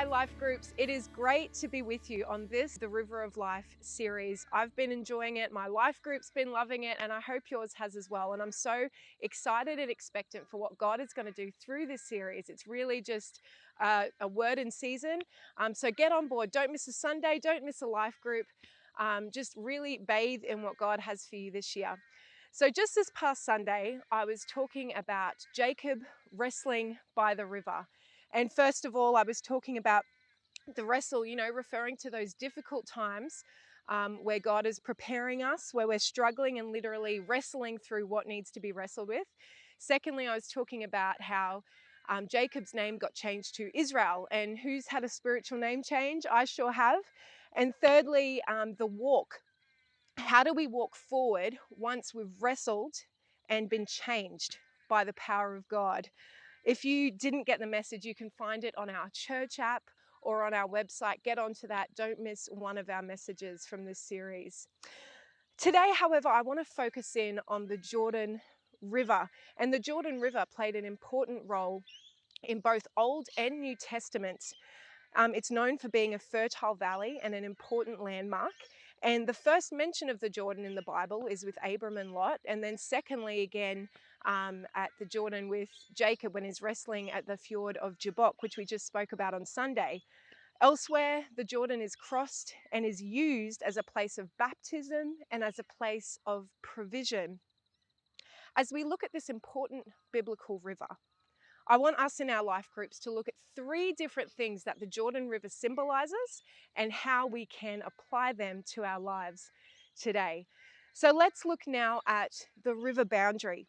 Hi Life Groups, it is great to be with you on this The River of Life series. I've been enjoying it, my life group's been loving it, and I hope yours has as well. And I'm so excited and expectant for what God is going to do through this series. It's really just a word in season. So get on board, don't miss a Sunday, don't miss a life group. Just really bathe in what God has for you this year. So just this past Sunday, I was talking about Jacob wrestling by the river. And first of all, I was talking about the wrestle, referring to those difficult times where God is preparing us, where we're struggling and literally wrestling through what needs to be wrestled with. Secondly, I was talking about how Jacob's name got changed to Israel. And who's had a spiritual name change? I sure have. And thirdly, the walk. How do we walk forward once we've wrestled and been changed by the power of God? If you didn't get the message, you can find it on our church app or on our website. Get onto that. Don't miss one of our messages from this series. Today, however, I want to focus in on the Jordan River. And the Jordan River played an important role in both Old and New Testaments. It's known for being a fertile valley and an important landmark. And the first mention of the Jordan in the Bible is with Abram and Lot. And then secondly, again, at the Jordan with Jacob when he's wrestling at the fjord of Jabbok, which we just spoke about on Sunday. Elsewhere, the Jordan is crossed and is used as a place of baptism and as a place of provision. As we look at this important biblical river, I want us in our life groups to look at 3 different things that the Jordan River symbolizes and how we can apply them to our lives today. So let's look now at the river boundary.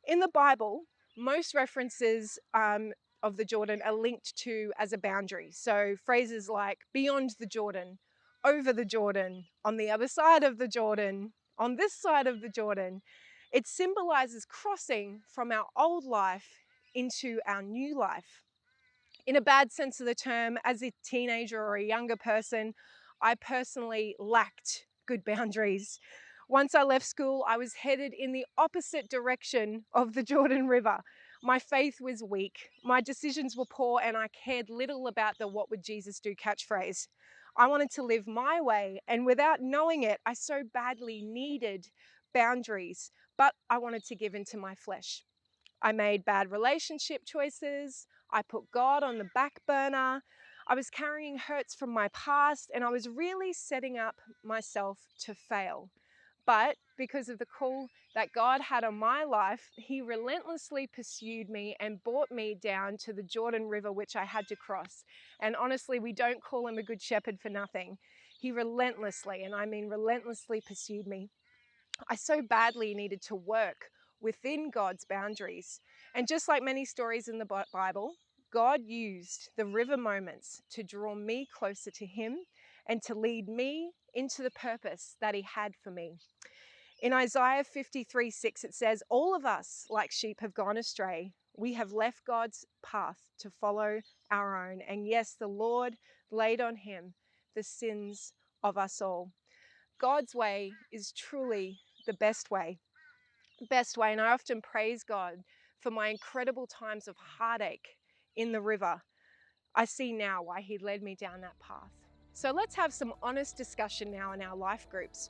In the Bible, most references of the Jordan are linked to as a boundary. So phrases like beyond the Jordan, over the Jordan, on the other side of the Jordan, on this side of the Jordan. It symbolizes crossing from our old life into our new life. In a bad sense of the term, as a teenager or a younger person, I personally lacked good boundaries. Once I left school, I was headed in the opposite direction of the Jordan River. My faith was weak, my decisions were poor, and I cared little about the "what would Jesus do" catchphrase. I wanted to live my way, and without knowing it, I so badly needed boundaries, but I wanted to give into my flesh. I made bad relationship choices. I put God on the back burner. I was carrying hurts from my past, and I was really setting up myself to fail. But because of the call that God had on my life, He relentlessly pursued me and brought me down to the Jordan River, which I had to cross. And honestly, we don't call Him a good shepherd for nothing. He relentlessly, and I mean relentlessly, pursued me. I so badly needed to work within God's boundaries. And just like many stories in the Bible, God used the river moments to draw me closer to Him and to lead me into the purpose that He had for me. In Isaiah 53:6, it says, "All of us, like sheep, have gone astray. We have left God's path to follow our own. And yes, the Lord laid on Him the sins of us all." God's way is truly the best way. And I often praise God for my incredible times of heartache in the river. I see now why He led me down that path. So let's have some honest discussion now in our life groups.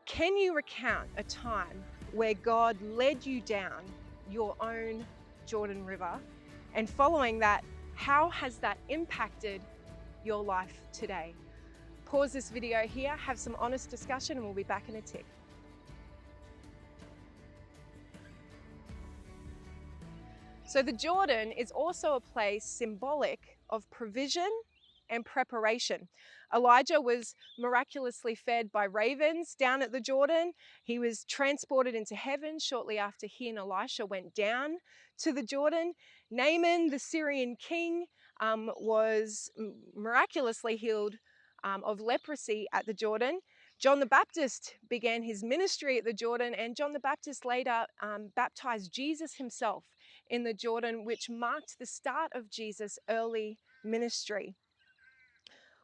Can you recount a time where God led you down your own Jordan River? And following that, how has that impacted your life today? Pause this video here, have some honest discussion, and we'll be back in a tick. So the Jordan is also a place symbolic of provision and preparation. Elijah was miraculously fed by ravens down at the Jordan. He was transported into heaven shortly after he and Elisha went down to the Jordan. Naaman, the Syrian king, was miraculously healed of leprosy at the Jordan. John the Baptist began his ministry at the Jordan, and John the Baptist later baptized Jesus himself in the Jordan, which marked the start of Jesus' early ministry.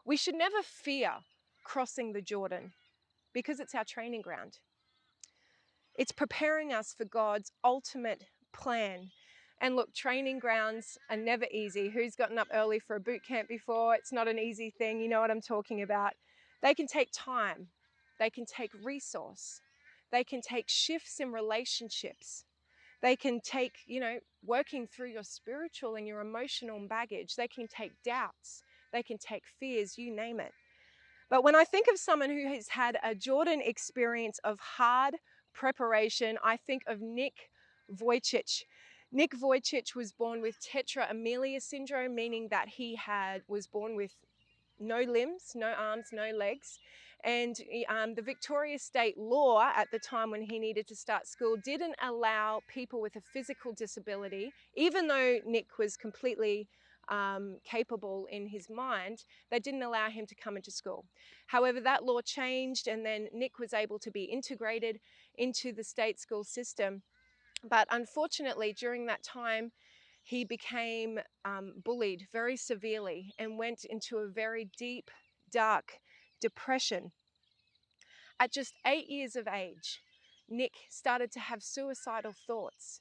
We should never fear crossing the Jordan because it's our training ground. It's preparing us for God's ultimate plan. And look, training grounds are never easy. Who's gotten up early for a boot camp before? It's not an easy thing. You know what I'm talking about. They can take time. They can take resource. They can take shifts in relationships. They can take, working through your spiritual and your emotional baggage. They can take doubts. They can take fears, you name it. But when I think of someone who has had a Jordan experience of hard preparation, I think of Nick Vujicic. Nick Vujicic was born with tetra amelia syndrome, meaning that he was born with no limbs, no arms, no legs. And the Victoria state law at the time when he needed to start school didn't allow people with a physical disability, even though Nick was completely capable in his mind, they didn't allow him to come into school. However, that law changed, and then Nick was able to be integrated into the state school system. But unfortunately, during that time, he became bullied very severely and went into a very deep, dark depression. At just 8 years of age, Nick started to have suicidal thoughts.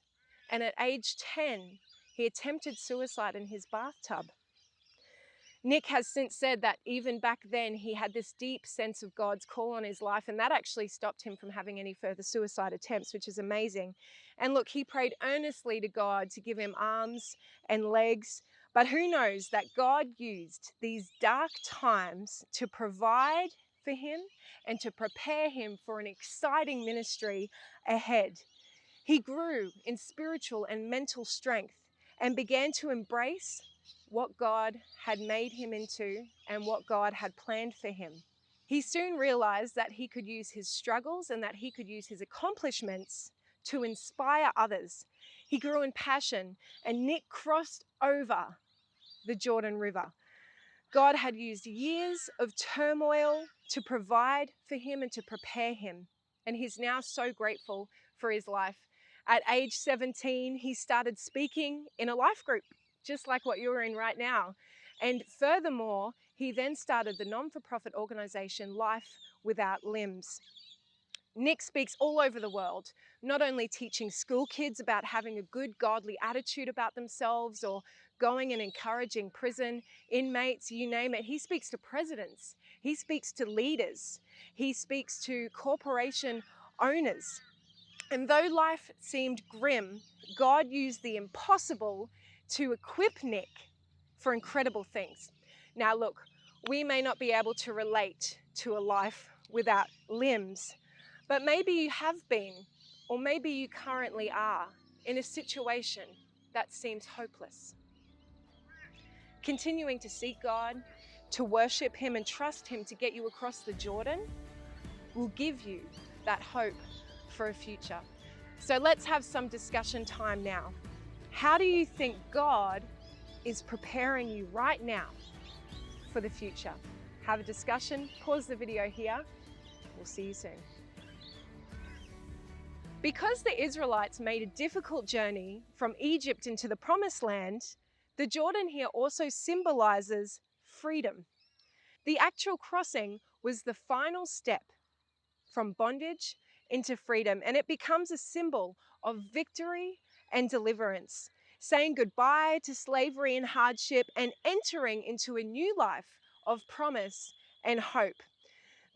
And at age 10, he attempted suicide in his bathtub. Nick has since said that even back then he had this deep sense of God's call on his life, and that actually stopped him from having any further suicide attempts, which is amazing. And look, he prayed earnestly to God to give him arms and legs, but who knows that God used these dark times to provide for him and to prepare him for an exciting ministry ahead. He grew in spiritual and mental strength and began to embrace what God had made him into and what God had planned for him. He soon realized that he could use his struggles and that he could use his accomplishments to inspire others. He grew in passion, and Nick crossed over the Jordan River. God had used years of turmoil to provide for him and to prepare him, and he's now so grateful for his life. At age 17, he started speaking in a life group, just like what you're in right now. And furthermore, he then started the non-for-profit organization Life Without Limbs. Nick speaks all over the world, not only teaching school kids about having a good, godly attitude about themselves or going and encouraging prison inmates, you name it. He speaks to presidents. He speaks to leaders. He speaks to corporation owners. And though life seemed grim, God used the impossible to equip Nick for incredible things. Now look, we may not be able to relate to a life without limbs, but maybe you have been, or maybe you currently are, in a situation that seems hopeless. Continuing to seek God, to worship Him and trust Him to get you across the Jordan will give you that hope for a future. So let's have some discussion time now. How do you think God is preparing you right now for the future? Have a discussion, pause the video here. We'll see you soon. Because the Israelites made a difficult journey from Egypt into the Promised Land, the Jordan here also symbolizes freedom. The actual crossing was the final step from bondage into freedom, and it becomes a symbol of victory and deliverance, saying goodbye to slavery and hardship and entering into a new life of promise and hope.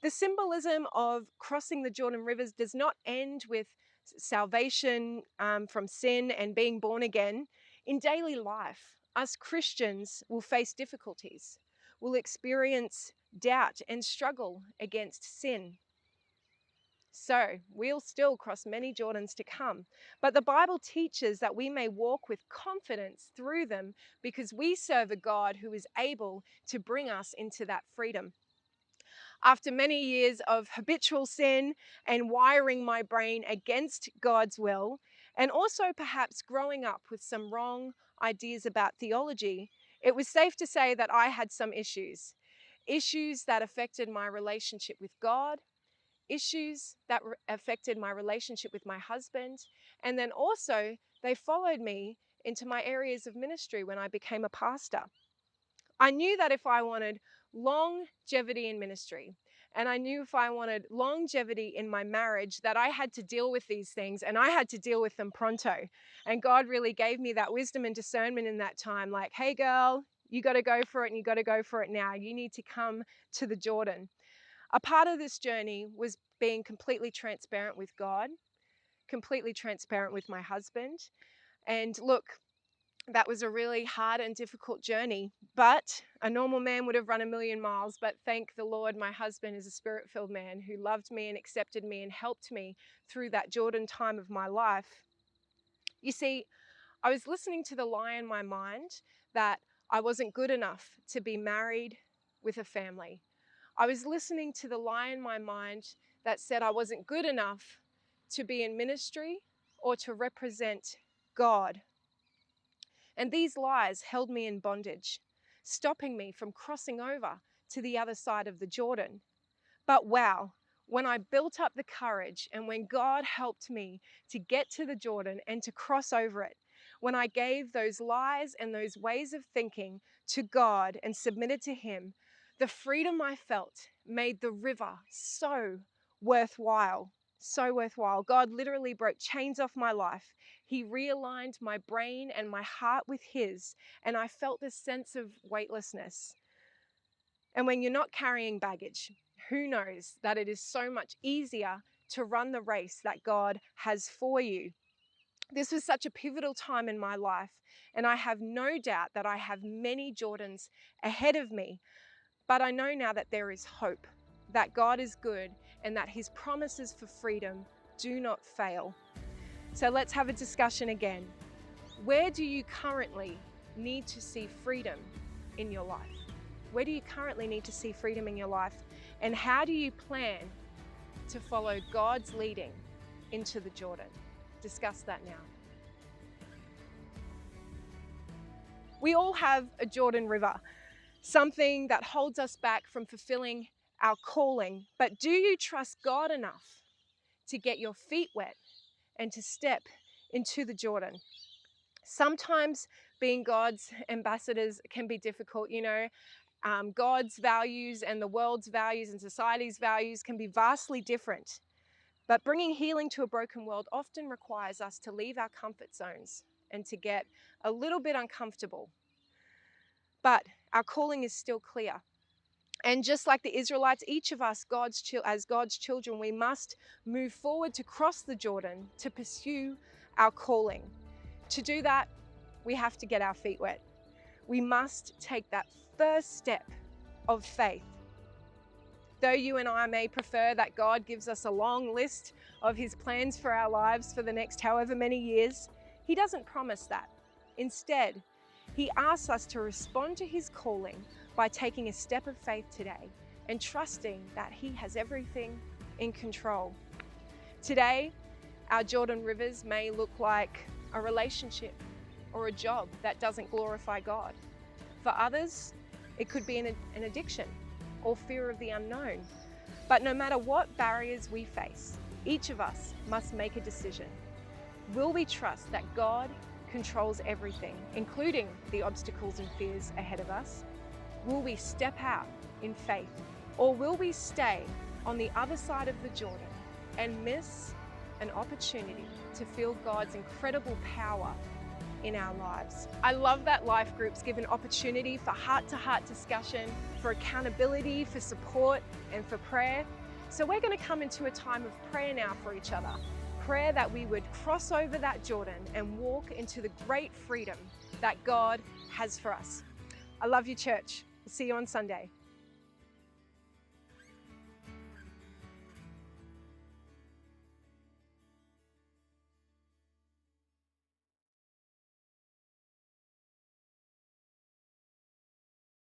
The symbolism of crossing the Jordan rivers does not end with salvation from sin and being born again. In daily life, us Christians will face difficulties. We'll experience doubt and struggle against sin. So we'll still cross many Jordans to come. But the Bible teaches that we may walk with confidence through them because we serve a God who is able to bring us into that freedom. After many years of habitual sin and wiring my brain against God's will, and also perhaps growing up with some wrong ideas about theology, it was safe to say that I had some issues. Issues that affected my relationship with God, issues that affected my relationship with my husband, and then also they followed me into my areas of ministry when I became a pastor. I knew that if I wanted longevity in ministry And I knew if I wanted longevity in my marriage that I had to deal with these things, and I had to deal with them pronto. And God really gave me that wisdom and discernment in that time. Like, hey girl, you got to go for it, and you got to go for it now. You need to come to the Jordan. A part of this journey was being completely transparent with God, completely transparent with my husband. And look, that was a really hard and difficult journey, but a normal man would have run a million miles. But thank the Lord, my husband is a spirit-filled man who loved me and accepted me and helped me through that Jordan time of my life. You see, I was listening to the lie in my mind that I wasn't good enough to be married with a family. I was listening to the lie in my mind that said I wasn't good enough to be in ministry or to represent God. And these lies held me in bondage, stopping me from crossing over to the other side of the Jordan. But wow, when I built up the courage and when God helped me to get to the Jordan and to cross over it, when I gave those lies and those ways of thinking to God and submitted to Him, the freedom I felt made the river so worthwhile. So worthwhile. God literally broke chains off my life. He realigned my brain and my heart with His, and I felt this sense of weightlessness. And when you're not carrying baggage, who knows that it is so much easier to run the race that God has for you. This was such a pivotal time in my life, and I have no doubt that I have many Jordans ahead of me. But I know now that there is hope, that God is good, and that His promises for freedom do not fail. So let's have a discussion again. Where do you currently need to see freedom in your life? Where do you currently need to see freedom in your life? And how do you plan to follow God's leading into the Jordan? Discuss that now. We all have a Jordan River, something that holds us back from fulfilling our calling. But do you trust God enough to get your feet wet and to step into the Jordan? Sometimes being God's ambassadors can be difficult, God's values and the world's values and society's values can be vastly different. But bringing healing to a broken world often requires us to leave our comfort zones and to get a little bit uncomfortable. But our calling is still clear. And just like the Israelites, each of us, as God's children, we must move forward to cross the Jordan to pursue our calling. To do that, we have to get our feet wet. We must take that first step of faith. Though you and I may prefer that God gives us a long list of His plans for our lives for the next however many years, He doesn't promise that. Instead, He asks us to respond to His calling by taking a step of faith today and trusting that He has everything in control. Today, our Jordan rivers may look like a relationship or a job that doesn't glorify God. For others, it could be an addiction or fear of the unknown. But no matter what barriers we face, each of us must make a decision. Will we trust that God controls everything, including the obstacles and fears ahead of us? Will we step out in faith, or will we stay on the other side of the Jordan and miss an opportunity to feel God's incredible power in our lives? I love that life groups give an opportunity for heart-to-heart discussion, for accountability, for support, and for prayer. So we're going to come into a time of prayer now for each other. Prayer that we would cross over that Jordan and walk into the great freedom that God has for us. I love you, church. See you on Sunday.